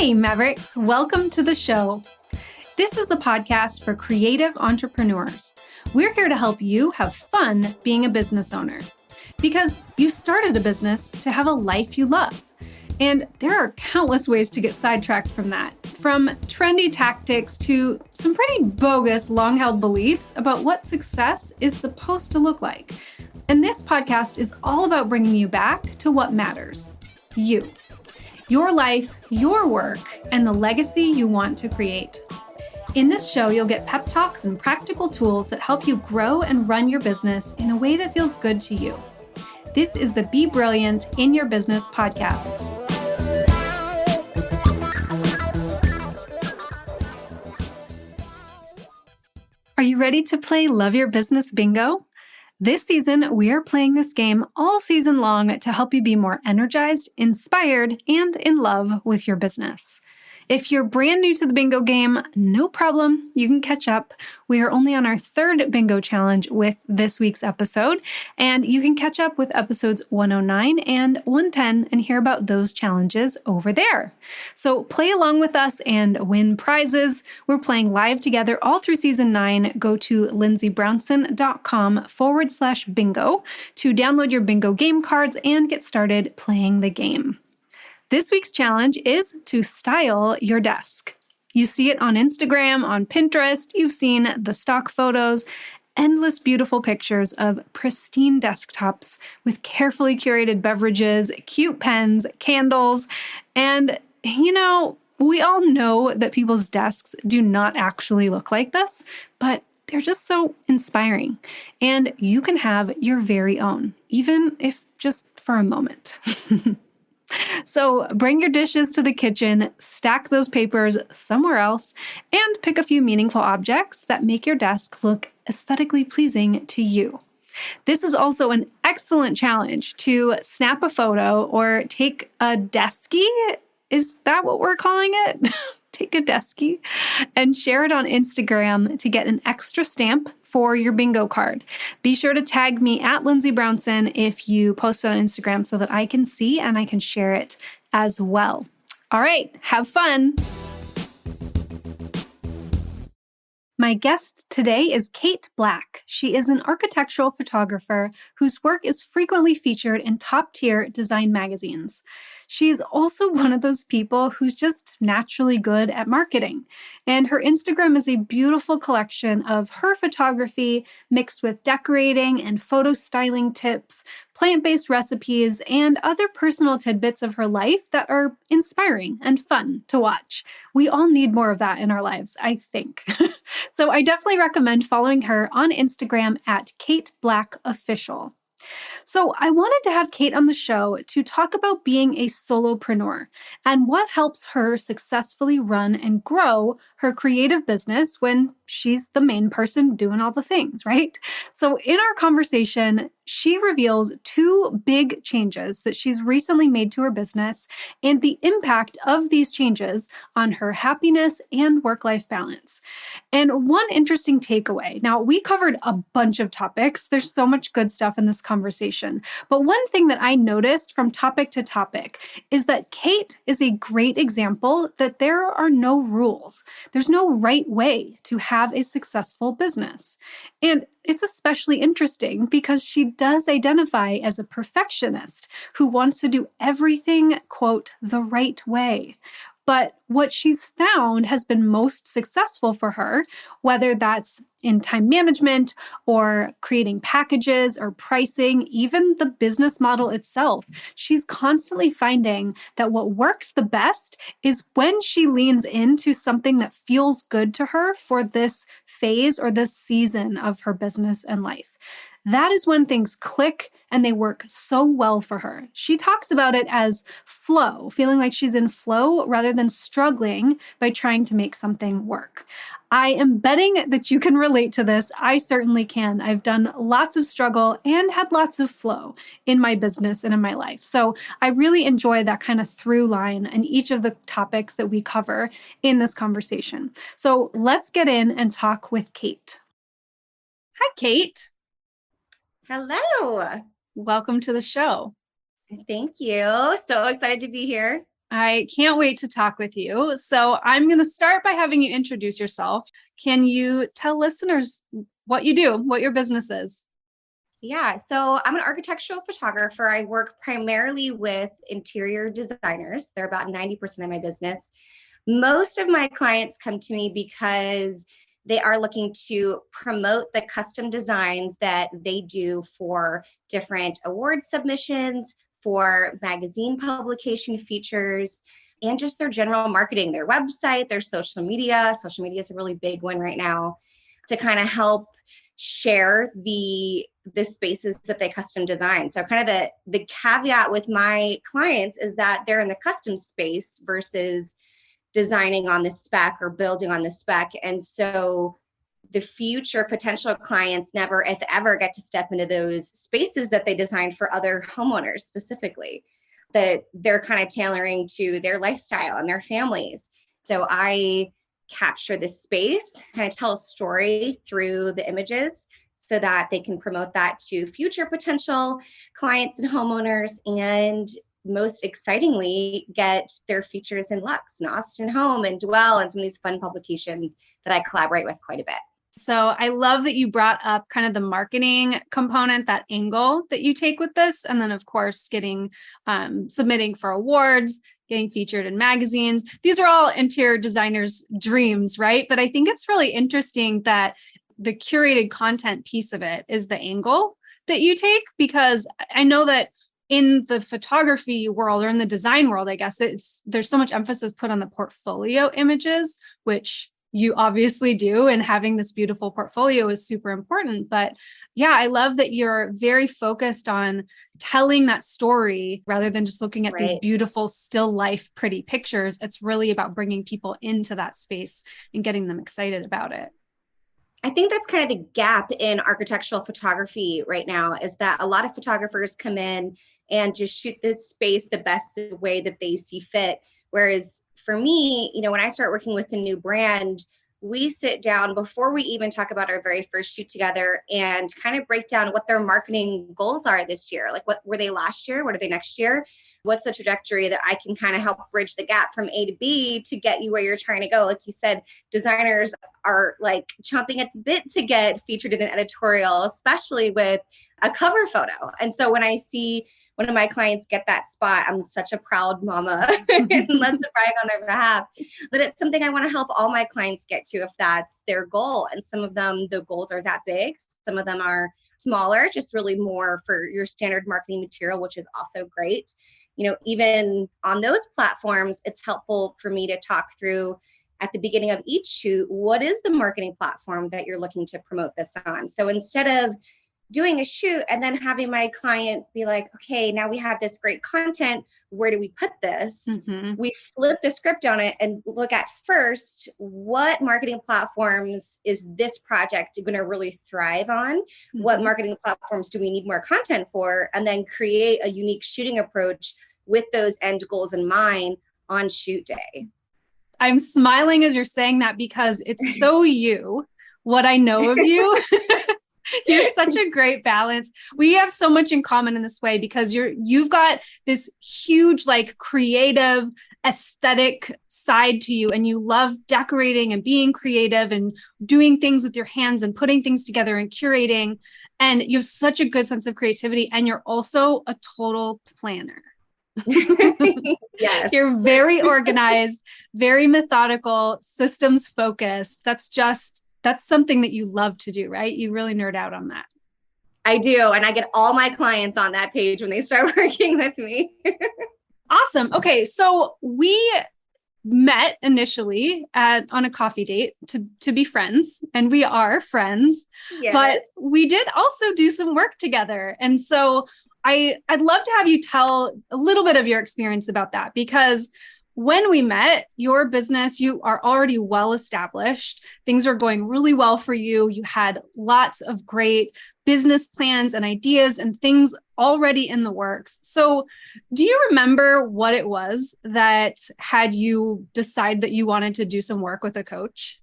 Hey, Mavericks, welcome to the show. This is the podcast for creative entrepreneurs. We're here to help you have fun being a business owner because you started a business to have a life you love. And there are countless ways to get sidetracked from that, from trendy tactics to some pretty bogus long-held beliefs about what success is supposed to look like. And this podcast is all about bringing you back to what matters, you. Your life, your work, and the legacy you want to create. In this show, you'll get pep talks and practical tools that help you grow and run your business in a way that feels good to you. This is the Be Brilliant in Your Business podcast. Are you ready to play Love Your Business Bingo? This season, we are playing this game all season long to help you be more energized, inspired, and in love with your business. If you're brand new to the bingo game, no problem, you can catch up. We are only on our third bingo challenge with this week's episode, and you can catch up with episodes 109 and 110 and hear about those challenges over there. So play along with us and win prizes. We're playing live together all through season 9. Go to lindsaybrownson.com/bingo to download your bingo game cards and get started playing the game. This week's challenge is to style your desk. You see it on Instagram, on Pinterest, you've seen the stock photos, endless beautiful pictures of pristine desktops with carefully curated beverages, cute pens, candles, and we all know that people's desks do not actually look like this, but they're just so inspiring. And you can have your very own, even if just for a moment. So bring your dishes to the kitchen, stack those papers somewhere else, and pick a few meaningful objects that make your desk look aesthetically pleasing to you. This is also an excellent challenge to snap a photo or take a deskie. Is that what we're calling it? Take a deskie and share it on Instagram to get an extra stamp for your bingo card. Be sure to tag me at Lindsay Brownson if you post it on Instagram so that I can see and I can share it as well. All right, have fun. My guest today is Cate Black. She is an architectural photographer whose work is frequently featured in top-tier design magazines. She's also one of those people who's just naturally good at marketing. And her Instagram is a beautiful collection of her photography mixed with decorating and photo styling tips, plant-based recipes, and other personal tidbits of her life that are inspiring and fun to watch. We all need more of that in our lives, I think. So I definitely recommend following her on Instagram at Cate Black Official. So I wanted to have Cate on the show to talk about being a solopreneur and what helps her successfully run and grow her creative business when she's the main person doing all the things, right? So in our conversation, she reveals two big changes that she's recently made to her business and the impact of these changes on her happiness and work-life balance. And one interesting takeaway. Now, we covered a bunch of topics. There's so much good stuff in this conversation. But one thing that I noticed from topic to topic is that Cate is a great example that there are no rules. There's no right way to have a successful business. And it's especially interesting because she does identify as a perfectionist who wants to do everything, quote, the right way. But what she's found has been most successful for her, whether that's in time management or creating packages or pricing, even the business model itself, she's constantly finding that what works the best is when she leans into something that feels good to her for this phase or this season of her business and life. That is when things click and they work so well for her. She talks about it as flow, feeling like she's in flow rather than struggling by trying to make something work. I am betting that you can relate to this. I certainly can. I've done lots of struggle and had lots of flow in my business and in my life. So I really enjoy that kind of through line in each of the topics that we cover in this conversation. So let's get in and talk with Cate. Hi, Cate. Hello. Welcome to the show. Thank you. So excited to be here. I can't wait to talk with you. So I'm going to start by having you introduce yourself. Can you tell listeners what you do, what your business is? Yeah, so I'm an architectural photographer. I work primarily with interior designers. They're about 90% of my business. Most of my clients come to me because they are looking to promote the custom designs that they do for different award submissions, for magazine publication features, and just their general marketing, their website, their social media. Social media is a really big one right now to kind of help share the spaces that they custom design. So kind of the caveat with my clients is that they're in the custom space versus designing on the spec or building on the spec. And so the future potential clients never, if ever, get to step into those spaces that they designed for other homeowners specifically, that they're kind of tailoring to their lifestyle and their families. So I capture this space, kind of tell a story through the images so that they can promote that to future potential clients and homeowners, and most excitingly, get their features in Lux and Austin Home and Dwell and some of these fun publications that I collaborate with quite a bit. So I love that you brought up kind of the marketing component, that angle that you take with this. And then of course, getting submitting for awards, getting featured in magazines. These are all interior designers' dreams, right? But I think it's really interesting that the curated content piece of it is the angle that you take, because I know that in the photography world or in the design world, I guess there's so much emphasis put on the portfolio images, which you obviously do. And having this beautiful portfolio is super important. But yeah, I love that you're very focused on telling that story rather than just looking at these beautiful still life, pretty pictures. It's really about bringing people into that space and getting them excited about it. I think that's kind of the gap in architectural photography right now, is that a lot of photographers come in and just shoot this space the best way that they see fit. Whereas for me, when I start working with a new brand, we sit down before we even talk about our very first shoot together and kind of break down what their marketing goals are this year. Like, what were they last year? What are they next year? What's the trajectory that I can kind of help bridge the gap from A to B to get you where you're trying to go? Like you said, designers are like chomping at the bit to get featured in an editorial, especially with a cover photo. And so when I see one of my clients get that spot, I'm such a proud mama and let's brag on their behalf. But it's something I want to help all my clients get to if that's their goal. And some of them, the goals are that big. Some of them are smaller, just really more for your standard marketing material, which is also great. Even on those platforms, it's helpful for me to talk through at the beginning of each shoot, what is the marketing platform that you're looking to promote this on? So instead of doing a shoot and then having my client be like, okay, now we have this great content, where do we put this? Mm-hmm. We flip the script on it and look at first, what marketing platforms is this project going to really thrive on? Mm-hmm. What marketing platforms do we need more content for? And then create a unique shooting approach with those end goals in mind on shoot day. I'm smiling as you're saying that because it's so you, what I know of you. You're such a great balance. We have so much in common in this way because you've got this huge, like, creative aesthetic side to you, and you love decorating and being creative and doing things with your hands and putting things together and curating. And you have such a good sense of creativity, and you're also a total planner. Yes. You're very organized, very methodical, systems focused. That's something that you love to do, right? You really nerd out on that. I do. And I get all my clients on that page when they start working with me. Awesome. Okay. So we met initially on a coffee date to be friends, and we are friends, yes. But we did also do some work together. And so I'd love to have you tell a little bit of your experience about that, because when we met, your business, you are already well established. Things are going really well for you. You had lots of great business plans and ideas and things already in the works. So do you remember what it was that had you decide that you wanted to do some work with a coach?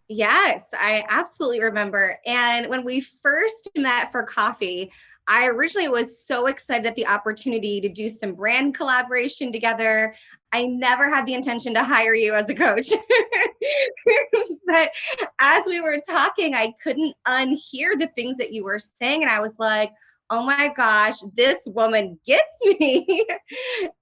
Yes, I absolutely remember. And when we first met for coffee, I originally was so excited at the opportunity to do some brand collaboration together. I never had the intention to hire you as a coach. But as we were talking, I couldn't unhear the things that you were saying. And I was like, oh my gosh, this woman gets me.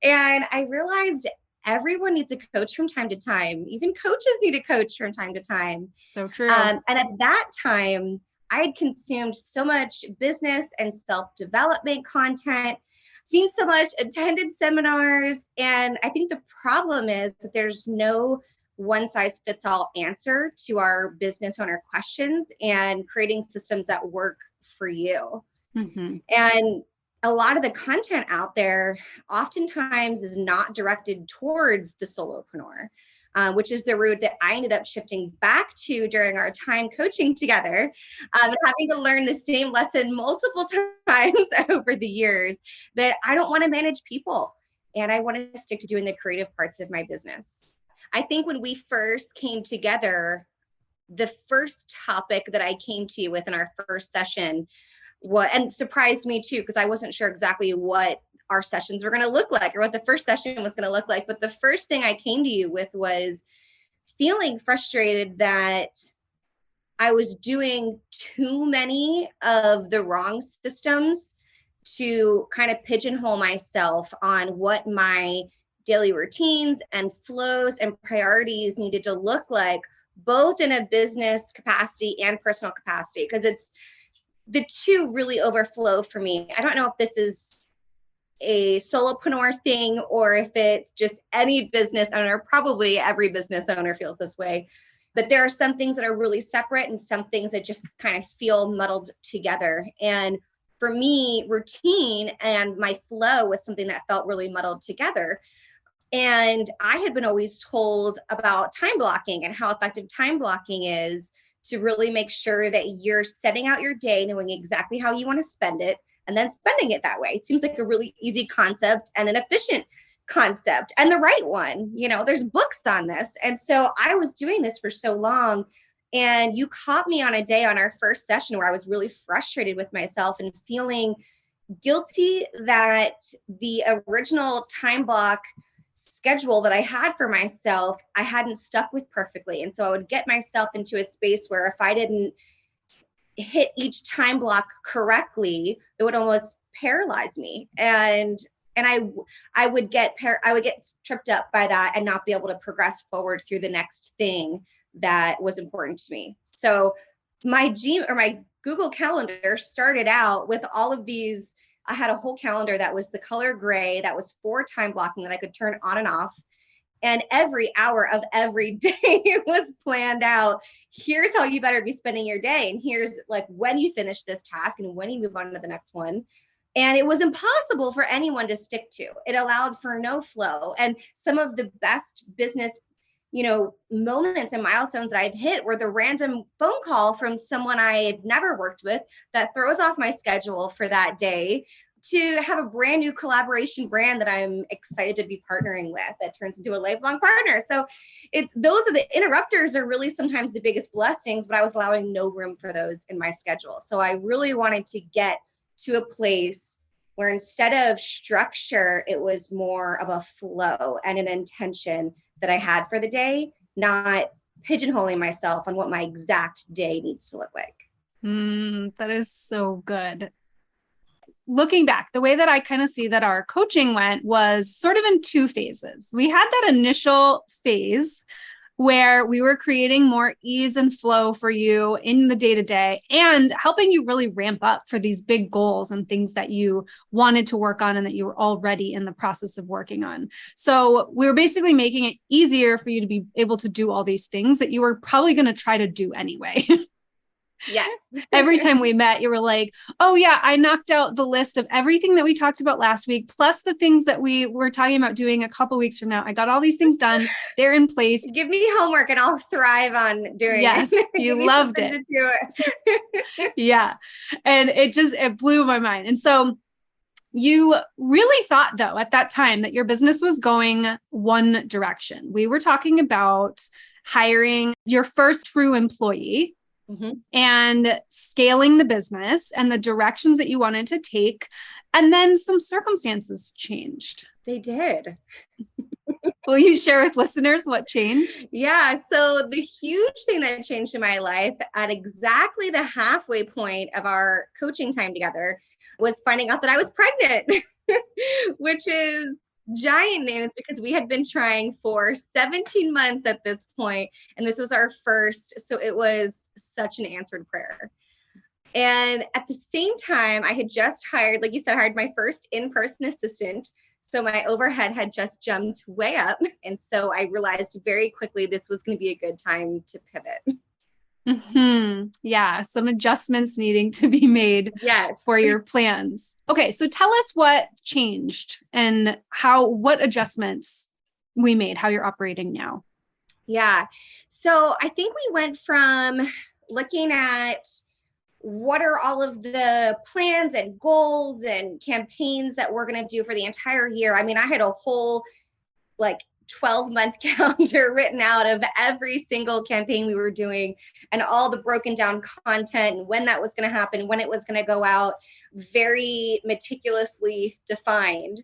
And I realized everyone needs a coach from time to time. Even coaches need a coach from time to time. So true. And at that time, I had consumed so much business and self development content, seen so much, attended seminars. And I think the problem is that there's no one size fits all answer to our business owner questions and creating systems that work for you. Mm-hmm. And a lot of the content out there oftentimes is not directed towards the solopreneur, which is the route that I ended up shifting back to during our time coaching together, and having to learn the same lesson multiple times over the years, that I don't want to manage people and I want to stick to doing the creative parts of my business. I think when we first came together, the first topic that I came to you with in our first session, and surprised me too, because I wasn't sure exactly what our sessions were going to look like or what the first session was going to look like. But the first thing I came to you with was feeling frustrated that I was doing too many of the wrong systems to kind of pigeonhole myself on what my daily routines and flows and priorities needed to look like, both in a business capacity and personal capacity, because it's the two really overflow for me. I don't know if this is a solopreneur thing or if it's just any business owner. Probably every business owner feels this way. But there are some things that are really separate and some things that just kind of feel muddled together. And for me, routine and my flow was something that felt really muddled together. And I had been always told about time blocking and how effective time blocking is to really make sure that you're setting out your day, knowing exactly how you want to spend it, and then spending it that way. It seems like a really easy concept and an efficient concept and the right one. You know, there's books on this. And so I was doing this for so long. And you caught me on a day on our first session where I was really frustrated with myself and feeling guilty that the original time block schedule that I had for myself, I hadn't stuck with perfectly. And so I would get myself into a space where if I didn't hit each time block correctly, it would almost paralyze me. And I would get tripped up by that and not be able to progress forward through the next thing that was important to me. So my Google Calendar started out with all of these. I had a whole calendar that was the color gray, that was for time blocking that I could turn on and off. And every hour of every day was planned out. Here's how you better be spending your day. And here's like when you finish this task and when you move on to the next one. And it was impossible for anyone to stick to. It allowed for no flow. And some of the best business, moments and milestones that I've hit were the random phone call from someone I had never worked with that throws off my schedule for that day to have a brand new collaboration brand that I'm excited to be partnering with that turns into a lifelong partner. So those are the interrupters are really sometimes the biggest blessings, but I was allowing no room for those in my schedule. So I really wanted to get to a place where instead of structure, it was more of a flow and an intention that I had for the day, not pigeonholing myself on what my exact day needs to look like. That is so good. Looking back, the way that I kind of see that our coaching went was sort of in two phases. We had that initial phase where we were creating more ease and flow for you in the day-to-day and helping you really ramp up for these big goals and things that you wanted to work on and that you were already in the process of working on. So we were basically making it easier for you to be able to do all these things that you were probably going to try to do anyway. Yes. Every time we met, you were like, oh yeah, I knocked out the list of everything that we talked about last week, plus the things that we were talking about doing a couple weeks from now. I got all these things done. They're in place. Give me homework and I'll thrive on doing yes, it. You loved it. Yeah. And it blew my mind. And so you really thought though, at that time that your business was going one direction. We were talking about hiring your first true employee Mhm. and scaling the business and the directions that you wanted to take. And then some circumstances changed. They did. Will you share with listeners what changed? Yeah. So the huge thing that changed in my life at exactly the halfway point of our coaching time together was finding out that I was pregnant, which is giant news because we had been trying for 17 months at this point, and this was our first. So it was such an answered prayer. And at the same time, I had just hired, like you said, hired my first in-person assistant. So my overhead had just jumped way up. And so I realized very quickly this was going to be a good time to pivot. Yeah, some adjustments needing to be made Yes. for your plans. Okay, so tell us what changed and what adjustments we made, how you're operating now. Yeah. So I think we went from looking at what are all of the plans and goals and campaigns that we're going to do for the entire year. I mean, I had a whole like 12-month calendar written out of every single campaign we were doing and all the broken down content and when that was going to happen, when it was going to go out, very meticulously defined.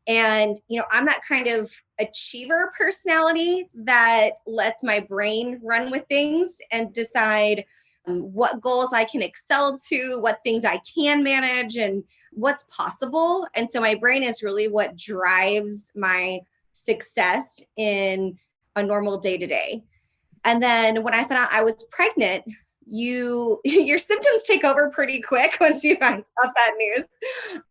And, I'm that kind of achiever personality that lets my brain run with things and decide what goals I can excel to, what things I can manage, and what's possible. And so my brain is really what drives my success in a normal day to day. And then when I found out I was pregnant, your symptoms take over pretty quick once you find out that news.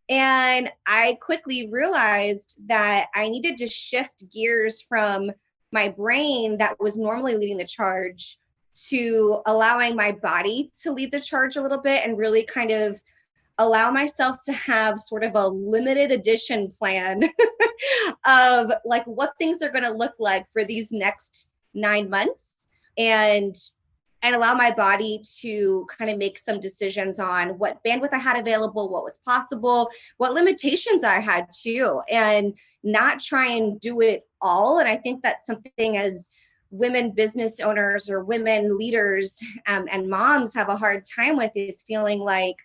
And I quickly realized that I needed to shift gears from my brain that was normally leading the charge to allowing my body to lead the charge a little bit and really kind of allow myself to have sort of a limited edition plan of like what things are going to look like for these next 9 months, and allow my body to kind of make some decisions on what bandwidth I had available, what was possible, what limitations I had too, and not try and do it all. And I think that's something as women business owners or women leaders and moms have a hard time with, is feeling like,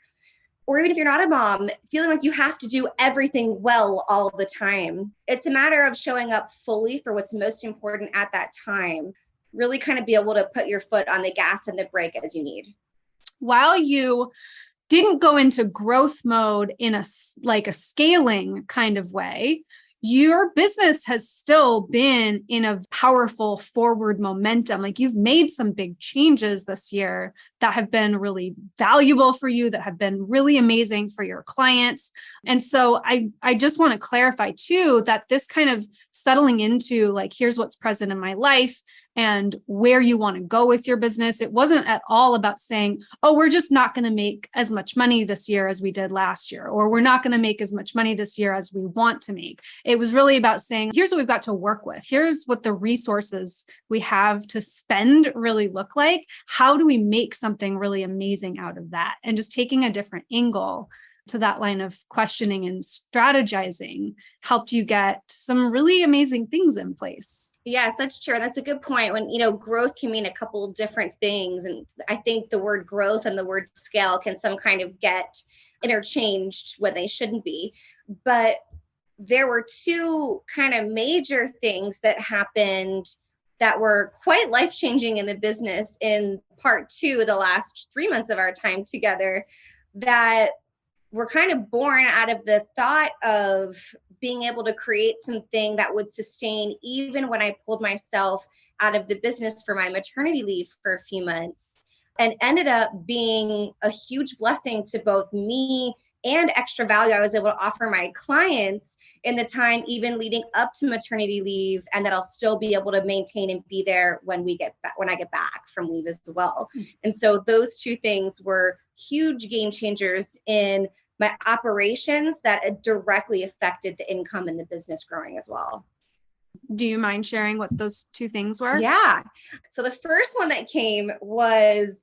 or even if you're not a mom, feeling like you have to do everything well all the time. It's a matter of showing up fully for what's most important at that time. Really kind of be able to put your foot on the gas and the brake as you need. While you didn't go into growth mode in a scaling kind of way, your business has still been in a powerful forward momentum. Like you've made some big changes this year that have been really valuable for you, that have been really amazing for your clients. And so I just want to clarify too, that this kind of settling into like, here's what's present in my life and where you want to go with your business. It wasn't at all about saying, oh, we're just not going to make as much money this year as we did last year, or we're not going to make as much money this year as we want to make. It was really about saying, here's what we've got to work with. Here's what the resources we have to spend really look like. How do we make something really amazing out of that? And just taking a different angle to that line of questioning and strategizing helped you get some really amazing things in place. Yes, that's true. That's a good point. When, growth can mean a couple of different things. And I think the word growth and the word scale can some kind of get interchanged when they shouldn't be. But there were two kind of major things that happened that were quite life-changing in the business in part two, the last 3 months of our time together, that were kind of born out of the thought of being able to create something that would sustain even when I pulled myself out of the business for my maternity leave for a few months, and ended up being a huge blessing to both me and extra value I was able to offer my clients in the time even leading up to maternity leave, and that I'll still be able to maintain and be there when I get back from leave as well. And so those two things were huge game changers in my operations that directly affected the income and the business growing as well. Do you mind sharing what those two things were? Yeah. So the first one that came was,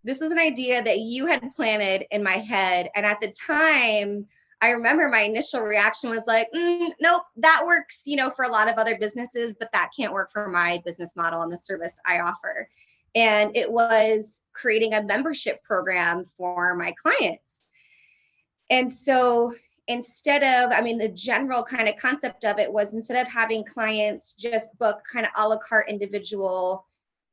this was an idea that you had planted in my head. And at the time, I remember my initial reaction was like, nope, that works, for a lot of other businesses, but that can't work for my business model and the service I offer. And it was creating a membership program for my clients. And so the general kind of concept of it was, instead of having clients just book kind of a la carte individual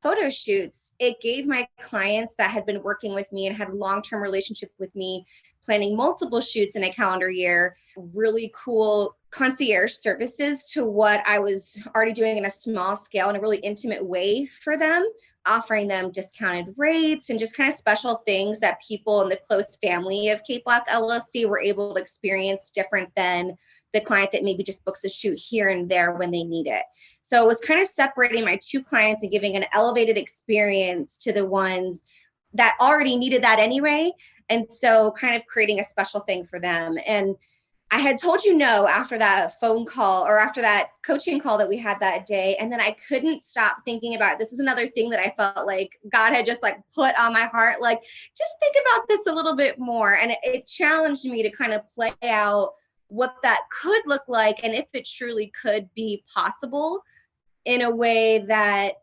photo shoots, it gave my clients that had been working with me and had a long-term relationship with me, planning multiple shoots in a calendar year, really cool concierge services to what I was already doing in a small scale in a really intimate way for them, offering them discounted rates and just kind of special things that people in the close family of Cate Black LLC were able to experience, different than the client that maybe just books a shoot here and there when they need it. So it was kind of separating my two clients and giving an elevated experience to the ones that already needed that anyway. And so kind of creating a special thing for them. And I had told you no after that phone call, or after that coaching call that we had that day. And then I couldn't stop thinking about it. This is another thing that I felt like God had just like put on my heart, like, just think about this a little bit more. And it challenged me to kind of play out what that could look like, and if it truly could be possible in a way that,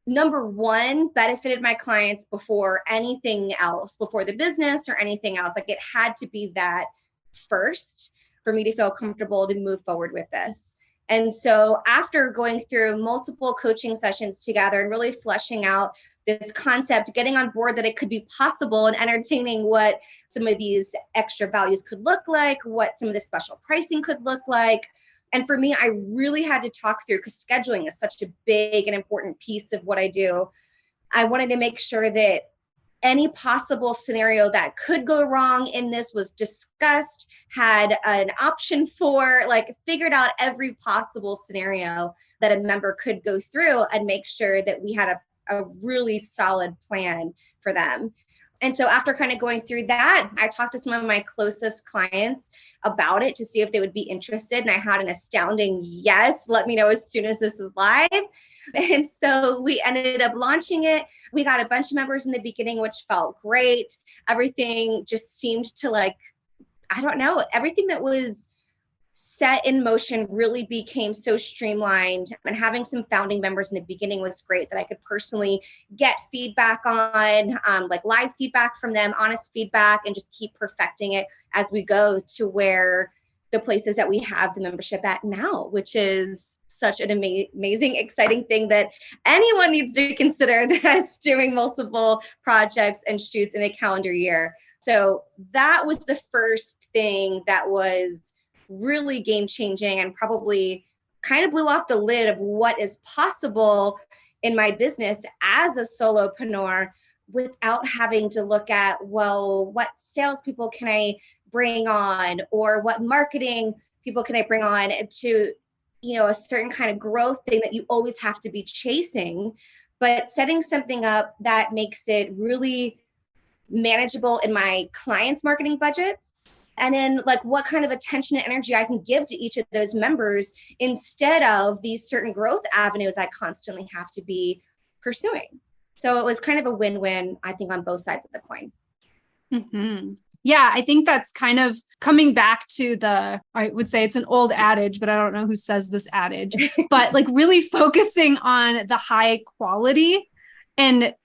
number one, benefited my clients before anything else, before the business or anything else. Like, it had to be that first for me to feel comfortable to move forward with this. And so after going through multiple coaching sessions together and really fleshing out this concept, getting on board that it could be possible, and entertaining what some of these extra values could look like, what some of the special pricing could look like. And for me, I really had to talk through, because scheduling is such a big and important piece of what I do. I wanted to make sure that any possible scenario that could go wrong in this was discussed, had an option for, like, figured out every possible scenario that a member could go through, and make sure that we had a really solid plan for them. And so after kind of going through that, I talked to some of my closest clients about it to see if they would be interested. And I had an astounding yes, let me know as soon as this is live. And so we ended up launching it. We got a bunch of members in the beginning, which felt great. Everything just seemed to, like, I don't know, everything that was set in motion really became so streamlined. And having some founding members in the beginning was great, that I could personally get feedback on, like live feedback from them, honest feedback, and just keep perfecting it as we go to where the places that we have the membership at now, which is such an amazing, exciting thing that anyone needs to consider that's doing multiple projects and shoots in a calendar year. So that was the first thing that was really game changing, and probably kind of blew off the lid of what is possible in my business as a solopreneur, without having to look at, well, what salespeople can I bring on, or what marketing people can I bring on to, a certain kind of growth thing that you always have to be chasing, but setting something up that makes it really manageable in my clients' marketing budgets. And then, like, what kind of attention and energy I can give to each of those members, instead of these certain growth avenues I constantly have to be pursuing. So it was kind of a win-win, I think, on both sides of the coin. Mm-hmm. Yeah, I think that's kind of coming back to I would say it's an old adage, but I don't know who says this adage, but like really focusing on the high quality and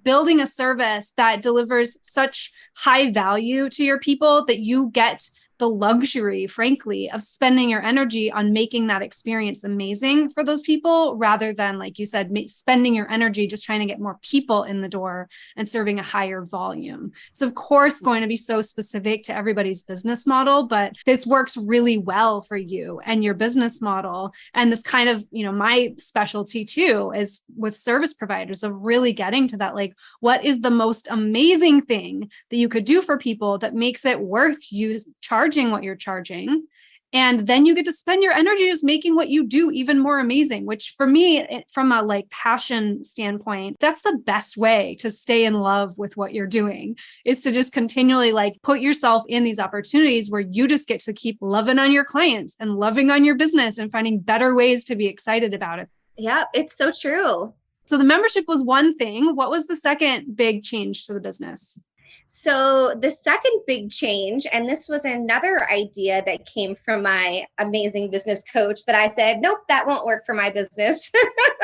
building a service that delivers such high value to your people that you get the luxury, frankly, of spending your energy on making that experience amazing for those people, rather than, like you said, spending your energy just trying to get more people in the door and serving a higher volume. It's of course going to be so specific to everybody's business model, but this works really well for you and your business model. And that's kind of, my specialty too, is with service providers, of really getting to that, like, what is the most amazing thing that you could do for people that makes it worth you charging what you're charging. And then you get to spend your energy just making what you do even more amazing, which for me, from a like passion standpoint, that's the best way to stay in love with what you're doing, is to just continually like put yourself in these opportunities where you just get to keep loving on your clients and loving on your business and finding better ways to be excited about it. Yeah, it's so true. So the membership was one thing. What was the second big change to the business? So the second big change, and this was another idea that came from my amazing business coach that I said, nope, that won't work for my business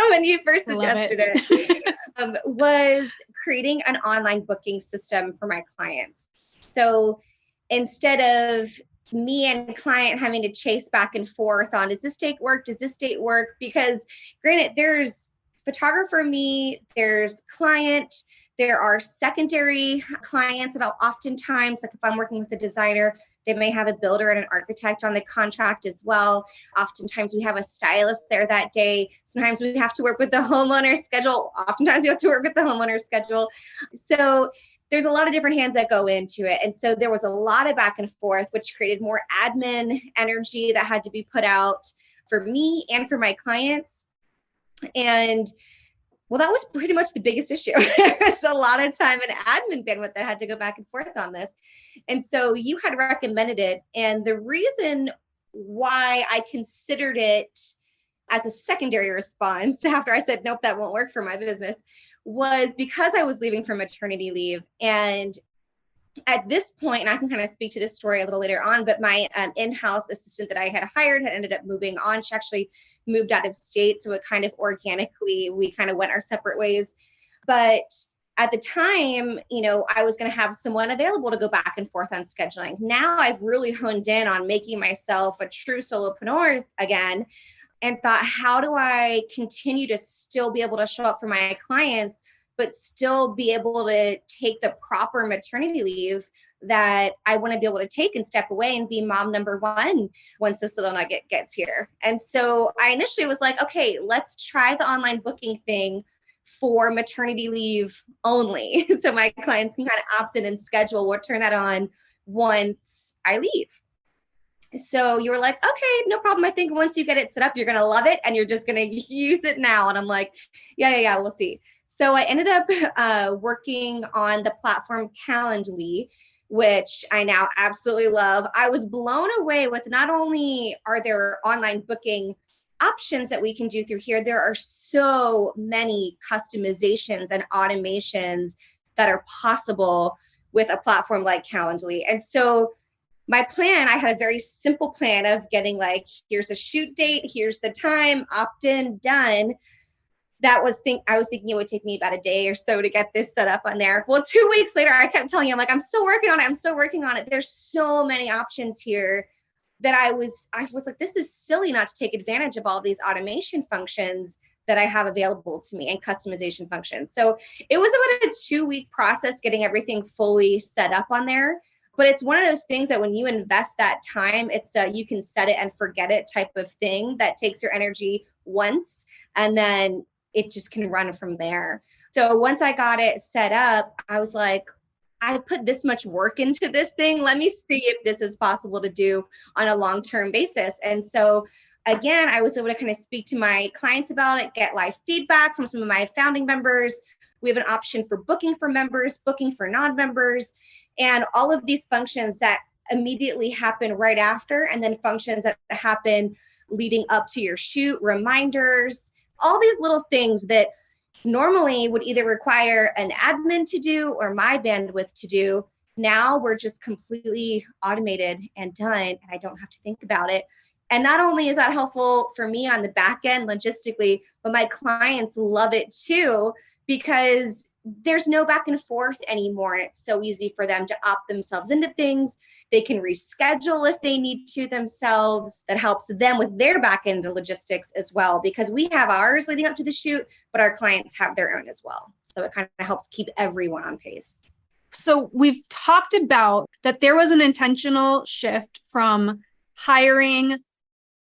when you first I love suggested it. it, was creating an online booking system for my clients. So instead of me and client having to chase back and forth on, does this date work? Does this date work? Because granted, there's photographer me, there's client, there are secondary clients that I'll oftentimes, like if I'm working with a designer, they may have a builder and an architect on the contract as well. Oftentimes we have a stylist there that day. Sometimes we have to work with the homeowner's schedule. Oftentimes we have to work with the homeowner's schedule. So there's a lot of different hands that go into it. And so there was a lot of back and forth, which created more admin energy that had to be put out for me and for my clients. And well, that was pretty much the biggest issue. There was a lot of time and admin bandwidth that had to go back and forth on this. And so you had recommended it. And the reason why I considered it as a secondary response after I said, nope, that won't work for my business, was because I was leaving for maternity leave. And at this point, and I can kind of speak to this story a little later on, but my in-house assistant that I had hired had ended up moving on. She actually moved out of state. So it kind of organically, we kind of went our separate ways. But at the time, I was going to have someone available to go back and forth on scheduling. Now I've really honed in on making myself a true solopreneur again and thought, how do I continue to still be able to show up for my clients, but still be able to take the proper maternity leave that I want to be able to take and step away and be mom number one once this little nugget gets here. And so I initially was like, okay, let's try the online booking thing for maternity leave only. So my clients can kind of opt in and schedule. We'll turn that on once I leave. So you were like, okay, no problem. I think once you get it set up, you're going to love it and you're just going to use it now. And I'm like, yeah, we'll see. So I ended up working on the platform Calendly, which I now absolutely love. I was blown away with not only are there online booking options that we can do through here, there are so many customizations and automations that are possible with a platform like Calendly. And so my plan, I had a very simple plan of getting like, here's a shoot date, here's the time, opt in, done. I was thinking it would take me about a day or so to get this set up on there. Well, 2 weeks later, I kept telling you, I'm like, I'm still working on it. There's so many options here that I was like, this is silly not to take advantage of all these automation functions that I have available to me and customization functions. So it was about a 2-week process getting everything fully set up on there. But it's one of those things that when you invest that time, it's you can set it and forget it type of thing that takes your energy once and then it just can run from there. So once I got it set up, I was like, I put this much work into this thing. Let me see if this is possible to do on a long-term basis. And so again, I was able to kind of speak to my clients about it, get live feedback from some of my founding members. We have an option for booking for members, booking for non-members, and all of these functions that immediately happen right after, and then functions that happen leading up to your shoot, reminders, all these little things that normally would either require an admin to do or my bandwidth to do. Now we're just completely automated and done, and I don't have to think about it. And not only is that helpful for me on the back end logistically, but my clients love it too, because there's no back and forth anymore. It's so easy for them to opt themselves into things. They can reschedule if they need to themselves. That helps them with their back end logistics as well, because we have ours leading up to the shoot, but our clients have their own as well. So it kind of helps keep everyone on pace. So we've talked about that there was an intentional shift from hiring,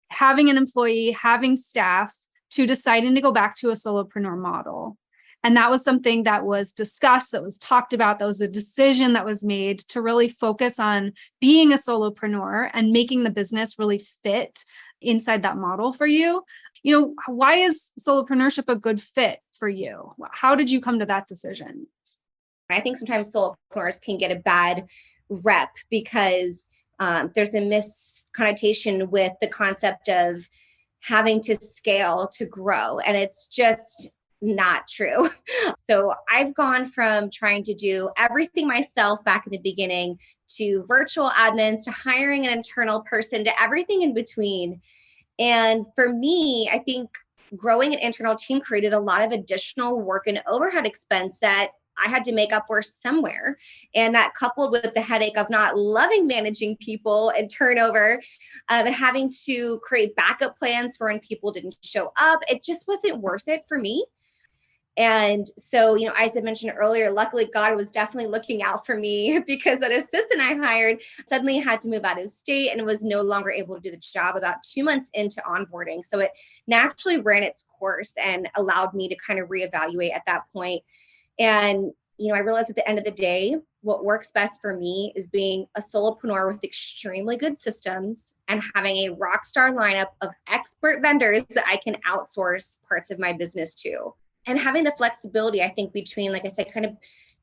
having an employee, having staff, to deciding to go back to a solopreneur model. And that was something that was discussed, that was talked about, that was a decision that was made to really focus on being a solopreneur and making the business really fit inside that model for you. Why is solopreneurship a good fit for you? How did you come to that decision? I think sometimes solopreneurs can get a bad rep because there's a misconnotation with the concept of having to scale to grow. And it's just not true. So I've gone from trying to do everything myself back in the beginning to virtual admins to hiring an internal person to everything in between. And for me, I think growing an internal team created a lot of additional work and overhead expense that I had to make up for somewhere. And that coupled with the headache of not loving managing people and turnover, and having to create backup plans for when people didn't show up, it just wasn't worth it for me. And so, as I mentioned earlier, luckily God was definitely looking out for me because that assistant I hired suddenly had to move out of state and was no longer able to do the job about 2 months into onboarding. So it naturally ran its course and allowed me to kind of reevaluate at that point. And, I realized at the end of the day, what works best for me is being a solopreneur with extremely good systems and having a rock star lineup of expert vendors that I can outsource parts of my business to. And having the flexibility, I think, between, like I said, kind of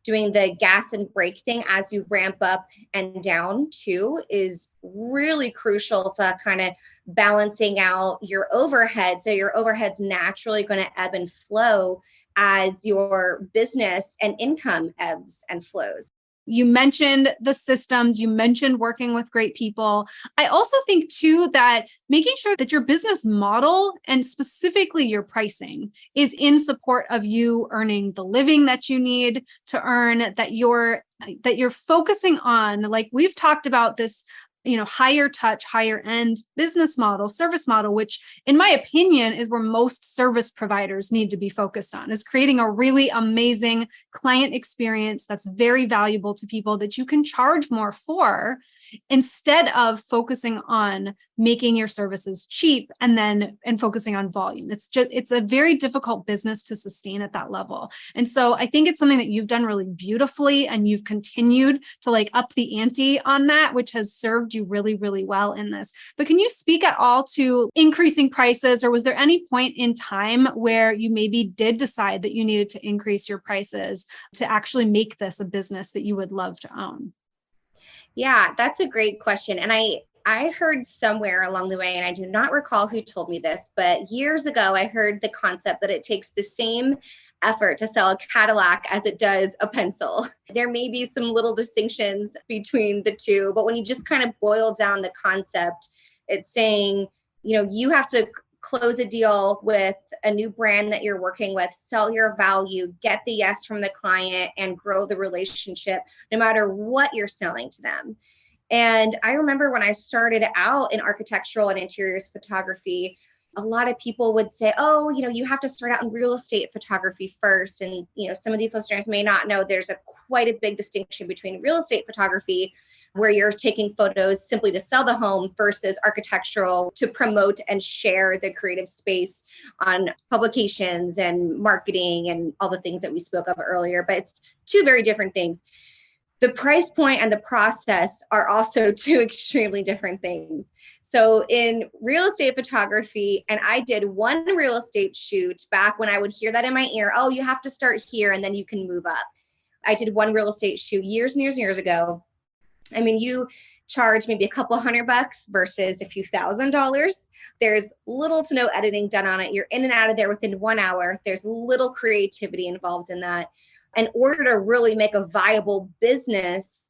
doing the gas and brake thing as you ramp up and down too is really crucial to kind of balancing out your overhead. So your overhead's naturally going to ebb and flow as your business and income ebbs and flows. You mentioned the systems, you mentioned working with great people. I also think too that making sure that your business model and specifically your pricing is in support of you earning the living that you need to earn, that you're focusing on, like we've talked about this, higher touch, higher end business model, service model, which in my opinion is where most service providers need to be focused on, is creating a really amazing client experience that's very valuable to people that you can charge more for, instead of focusing on making your services cheap and focusing on volume. It's a very difficult business to sustain at that level. And so I think it's something that you've done really beautifully, and you've continued to up the ante on that, which has served you really, really well in this. But can you speak at all to increasing prices, or was there any point in time where you maybe did decide that you needed to increase your prices to actually make this a business that you would love to own? Yeah, that's a great question. And I heard somewhere along the way, and I do not recall who told me this, but years ago, I heard the concept that it takes the same effort to sell a Cadillac as it does a pencil. There may be some little distinctions between the two, but when you just kind of boil down the concept, it's saying, you have to close a deal with a new brand that you're working with, sell your value, get the yes from the client, and grow the relationship no matter what you're selling to them. And I remember when I started out in architectural and interiors photography, a lot of people would say, oh, you have to start out in real estate photography first. And, some of these listeners may not know there's quite a big distinction between real estate photography, where you're taking photos simply to sell the home, versus architectural to promote and share the creative space on publications and marketing and all the things that we spoke of earlier. But it's two very different things. The price point and the process are also two extremely different things. So in real estate photography, and I did one real estate shoot back when I would hear that in my ear, oh, you have to start here and then you can move up. I did one real estate shoot years and years and years ago. I mean, you charge maybe a couple $100 versus a few $1,000s. There's little to no editing done on it. You're in and out of there within 1 hour. There's little creativity involved in that. In order to really make a viable business,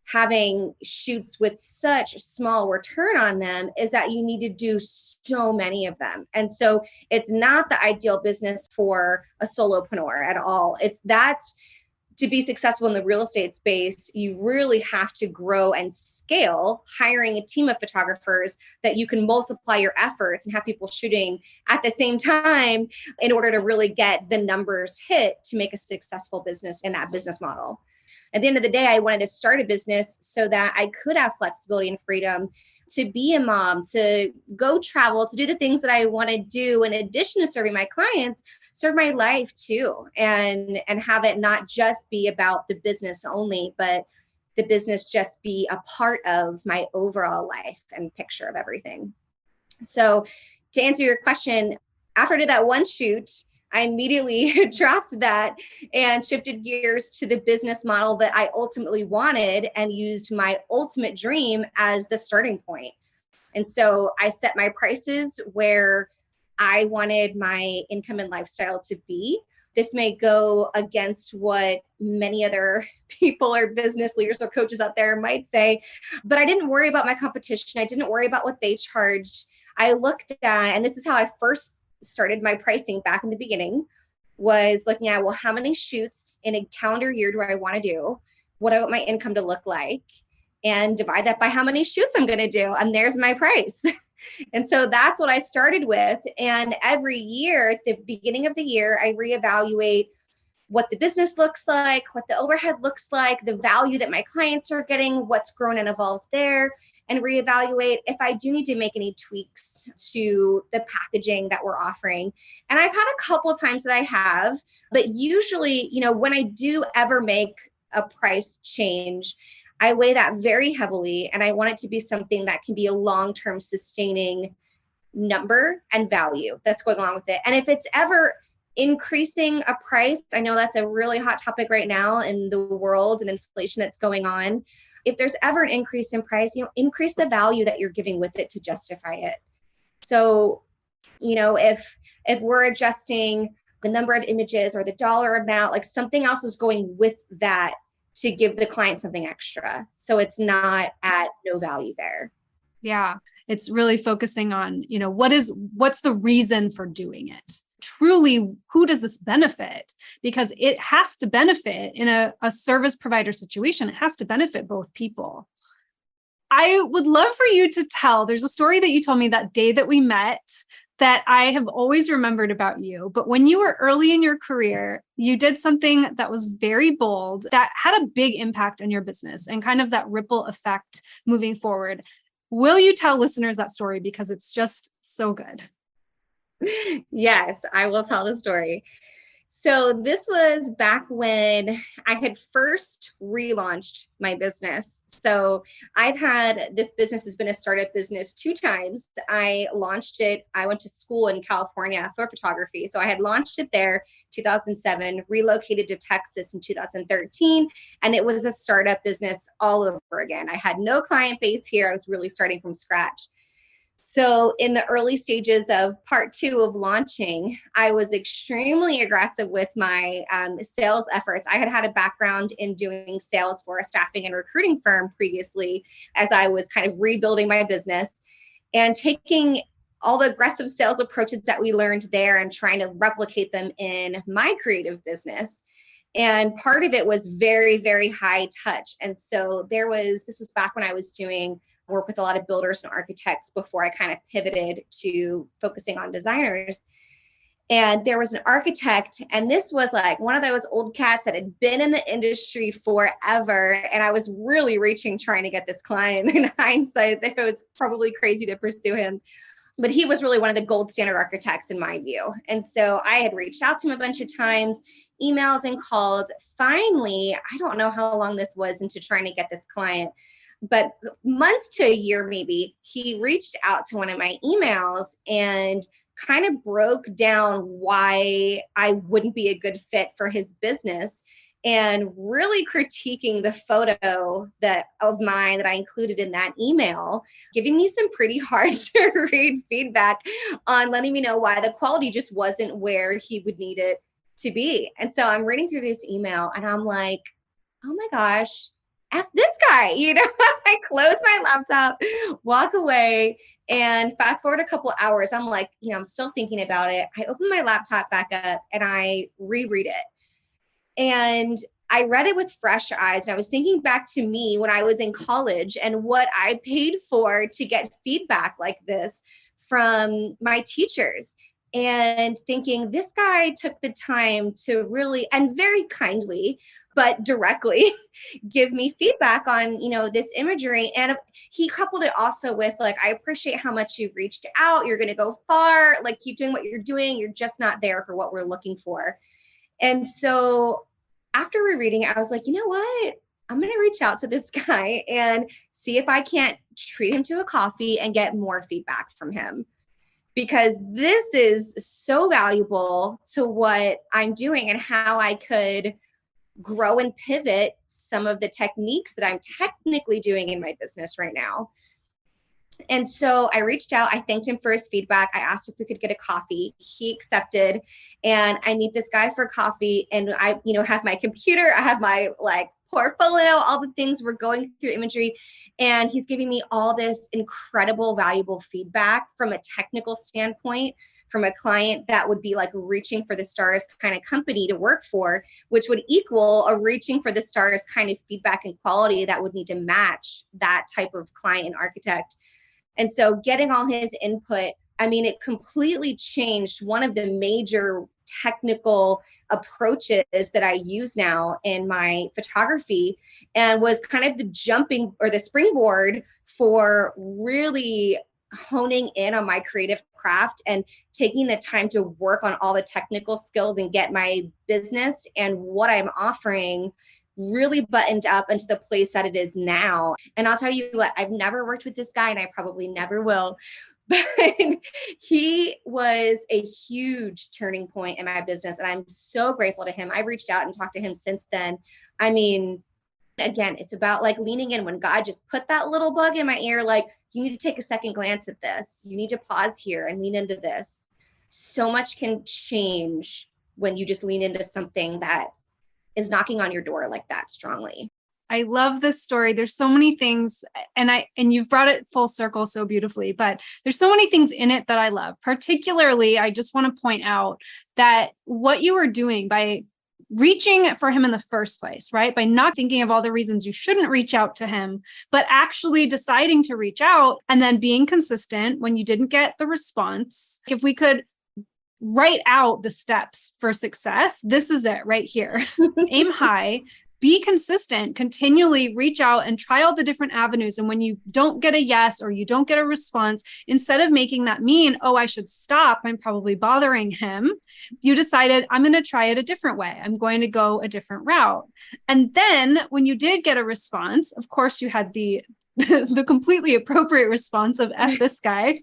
having shoots with such small return on them is that you need to do so many of them. And so it's not the ideal business for a solopreneur at all. That's to be successful in the real estate space, you really have to grow and scale, hiring a team of photographers that you can multiply your efforts and have people shooting at the same time in order to really get the numbers hit to make a successful business in that business model. At the end of the day, I wanted to start a business so that I could have flexibility and freedom to be a mom, to go travel, to do the things that I want to do in addition to serving my clients, serve my life too, and have it not just be about the business only, but the business just be a part of my overall life and picture of everything. So to answer your question, after I did that one shoot, I immediately dropped that and shifted gears to the business model that I ultimately wanted and used my ultimate dream as the starting point. And so I set my prices where I wanted my income and lifestyle to be. this may go against what many other people or business leaders or coaches out there might say, but I didn't worry about my competition. I didn't worry about what they charged. I looked at, and this is how I first started my pricing back in the beginning, was looking at, well, how many shoots in a calendar year do I want to do? What do I want my income to look like? And divide that by how many shoots I'm going to do. And there's my price. And so that's what I started with. And every year, at the beginning of the year, I reevaluate what the business looks like, what the overhead looks like, the value that my clients are getting, what's grown and evolved there, and reevaluate if I do need to make any tweaks to the packaging that we're offering. And I've had a couple times that I have, but usually, when I do ever make a price change, I weigh that very heavily, and I want it to be something that can be a long-term sustaining number and value that's going along with it. And if it's ever increasing a price, I know that's a really hot topic right now in the world and inflation that's going on. If there's ever an increase in price, increase the value that you're giving with it to justify it. So, if we're adjusting the number of images or the dollar amount, like something else is going with that to give the client something extra. So it's not at no value there. Yeah. It's really focusing on, what's the reason for doing it? Truly, who does this benefit? Because it has to benefit in a service provider situation. It has to benefit both people. I would love for you to tell, there's a story that you told me that day that we met that I have always remembered about you. But when you were early in your career, you did something that was very bold, that had a big impact on your business and kind of that ripple effect moving forward. Will you tell listeners that story? Because it's just so good. Yes, I will tell the story. So this was back when I had first relaunched my business. So this business has been a startup business 2 times. I launched it. I went to school in California for photography. So I had launched it there 2007, relocated to Texas in 2013, and it was a startup business all over again. I had no client base here. I was really starting from scratch. So in the early stages of part 2 of launching, I was extremely aggressive with my sales efforts. I had had a background in doing sales for a staffing and recruiting firm previously, as I was kind of rebuilding my business, and taking all the aggressive sales approaches that we learned there and trying to replicate them in my creative business. And part of it was very, very high touch. And so this was back when I was doing work with a lot of builders and architects before I kind of pivoted to focusing on designers. And there was an architect, and this was like one of those old cats that had been in the industry forever. And I was really reaching, trying to get this client. In hindsight, it was probably crazy to pursue him, but he was really one of the gold standard architects in my view. And so I had reached out to him a bunch of times, emailed and called. Finally, I don't know how long this was into trying to get this client, but months to a year maybe, he reached out to one of my emails and kind of broke down why I wouldn't be a good fit for his business, and really critiquing the photo of mine that I included in that email, giving me some pretty hard to read feedback on letting me know why the quality just wasn't where he would need it to be. And so I'm reading through this email and I'm like, oh my gosh, F this guy, I close my laptop, walk away, and fast forward a couple hours. I'm like, I'm still thinking about it. I open my laptop back up and I reread it. And I read it with fresh eyes. And I was thinking back to me when I was in college and what I paid for to get feedback like this from my teachers, and thinking this guy took the time to really, and very kindly, but directly give me feedback on, this imagery. And he coupled it also with like, I appreciate how much you've reached out. You're going to go far. Like, keep doing what you're doing. You're just not there for what we're looking for. And so after rereading it, I was like, you know what? I'm going to reach out to this guy and see if I can't treat him to a coffee and get more feedback from him, because this is so valuable to what I'm doing and how I could grow and pivot some of the techniques that I'm technically doing in my business right now. And so I reached out, I thanked him for his feedback. I asked if we could get a coffee. He accepted. And I meet this guy for coffee, and I, have my computer, I have my like portfolio, all the things, we're going through imagery. And he's giving me all this incredible, valuable feedback from a technical standpoint, from a client that would be like reaching for the stars kind of company to work for, which would equal a reaching for the stars kind of feedback and quality that would need to match that type of client and architect. And so getting all his input, I mean, it completely changed one of the major technical approaches that I use now in my photography, and was kind of the jumping or the springboard for really honing in on my creative craft and taking the time to work on all the technical skills and get my business and what I'm offering really buttoned up into the place that it is now. And I'll tell you what, I've never worked with this guy, and I probably never will, but he was a huge turning point in my business. And I'm so grateful to him. I've reached out and talked to him since then. I mean, again, it's about like leaning in when God just put that little bug in my ear, like, you need to take a second glance at this. You need to pause here and lean into this. So much can change when you just lean into something that is knocking on your door like that strongly. I love this story. There's so many things, and you've brought it full circle so beautifully, but there's so many things in it that I love. Particularly, I just want to point out that what you were doing by reaching for him in the first place, right? By not thinking of all the reasons you shouldn't reach out to him, but actually deciding to reach out and then being consistent when you didn't get the response. If we could write out the steps for success, this is it right here. Aim high, be consistent, continually reach out and try all the different avenues. And when you don't get a yes or you don't get a response, instead of making that mean, oh, I should stop, I'm probably bothering him, you decided, I'm going to try it a different way. I'm going to go a different route. And then when you did get a response, of course, you had the completely appropriate response of F this guy.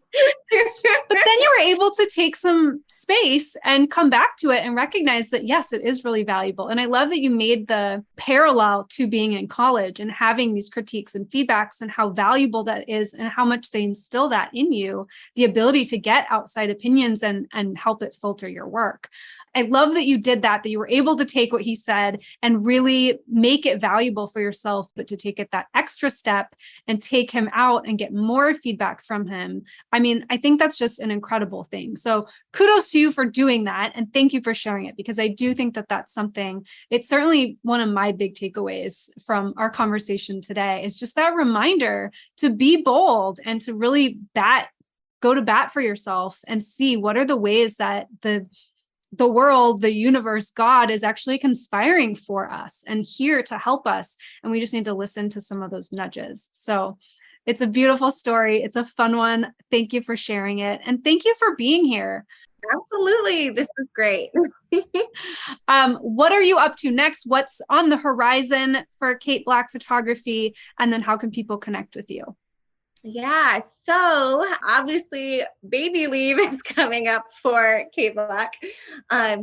But then you were able to take some space and come back to it and recognize that, yes, it is really valuable. And I love that you made the parallel to being in college and having these critiques and feedbacks, and how valuable that is and how much they instill that in you, the ability to get outside opinions and help it filter your work. I love that you did that you were able to take what he said and really make it valuable for yourself, but to take it that extra step and take him out and get more feedback from him. I mean, I think that's just an incredible thing. So kudos to you for doing that. And thank you for sharing it, because I do think that that's something, it's certainly one of my big takeaways from our conversation today, is just that reminder to be bold and to really go to bat for yourself and see what are the ways that the world, the universe, God is actually conspiring for us and here to help us. And we just need to listen to some of those nudges. So it's a beautiful story. It's a fun one. Thank you for sharing it. And thank you for being here. Absolutely. This is great. What are you up to next? What's on the horizon for Cate Black Photography? And then how can people connect with you? Yeah, so obviously baby leave is coming up for Cate Black.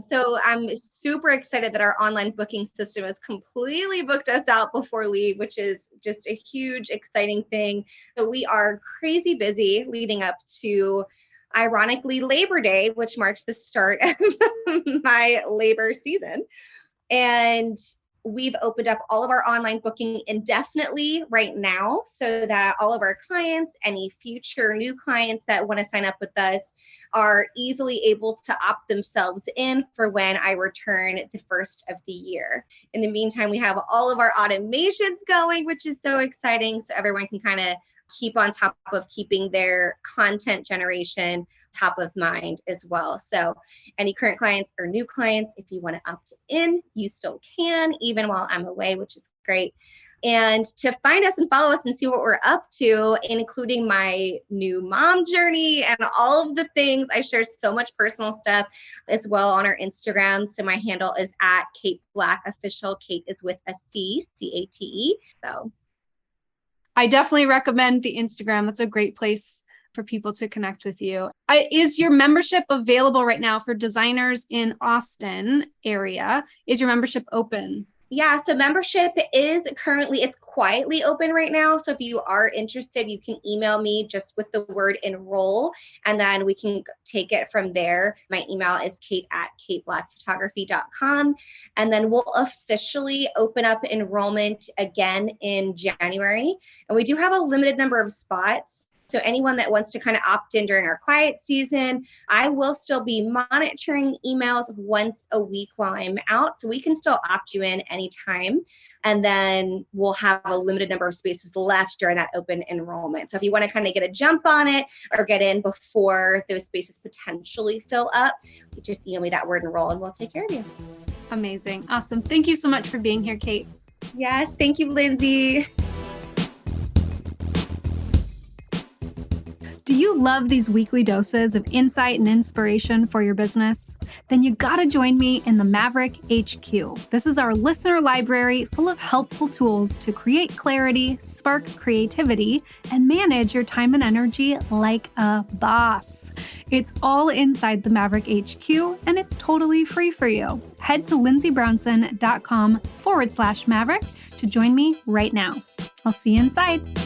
So I'm super excited that our online booking system has completely booked us out before leave, which is just a huge, exciting thing. So we are crazy busy leading up to, ironically, Labor Day, which marks the start of my labor season. And we've opened up all of our online booking indefinitely right now, so that all of our clients, any future new clients that want to sign up with us, are easily able to opt themselves in for when I return the first of the year. In the meantime, we have all of our automations going, which is so exciting. So everyone can kind of keep on top of keeping their content generation top of mind as well. So any current clients or new clients, if you want to opt in, you still can, even while I'm away, which is great. And to find us and follow us and see what we're up to, including my new mom journey and all of the things, I share so much personal stuff as well on our Instagram. So my handle is at Cate Black Official. Cate is with a C, C-A-T-E. So I definitely recommend the Instagram. That's a great place for people to connect with you. Is your membership available right now for designers in Austin area? Is your membership open? Yeah, so membership is currently, it's quietly open right now. So if you are interested, you can email me just with the word enroll, and then we can take it from there. My email is kate@cateblackphotography.com. And then we'll officially open up enrollment again in January. And we do have a limited number of spots. So anyone that wants to kind of opt in during our quiet season, I will still be monitoring emails once a week while I'm out. So we can still opt you in anytime. And then we'll have a limited number of spaces left during that open enrollment. So if you want to kind of get a jump on it or get in before those spaces potentially fill up, just email me that word enroll and we'll take care of you. Amazing. Awesome. Thank you so much for being here, Cate. Yes. Thank you, Lindsay. Do you love these weekly doses of insight and inspiration for your business? Then you gotta join me in the Maverick HQ. This is our listener library full of helpful tools to create clarity, spark creativity, and manage your time and energy like a boss. It's all inside the Maverick HQ, and it's totally free for you. Head to lindsaybrownson.com/Maverick to join me right now. I'll see you inside.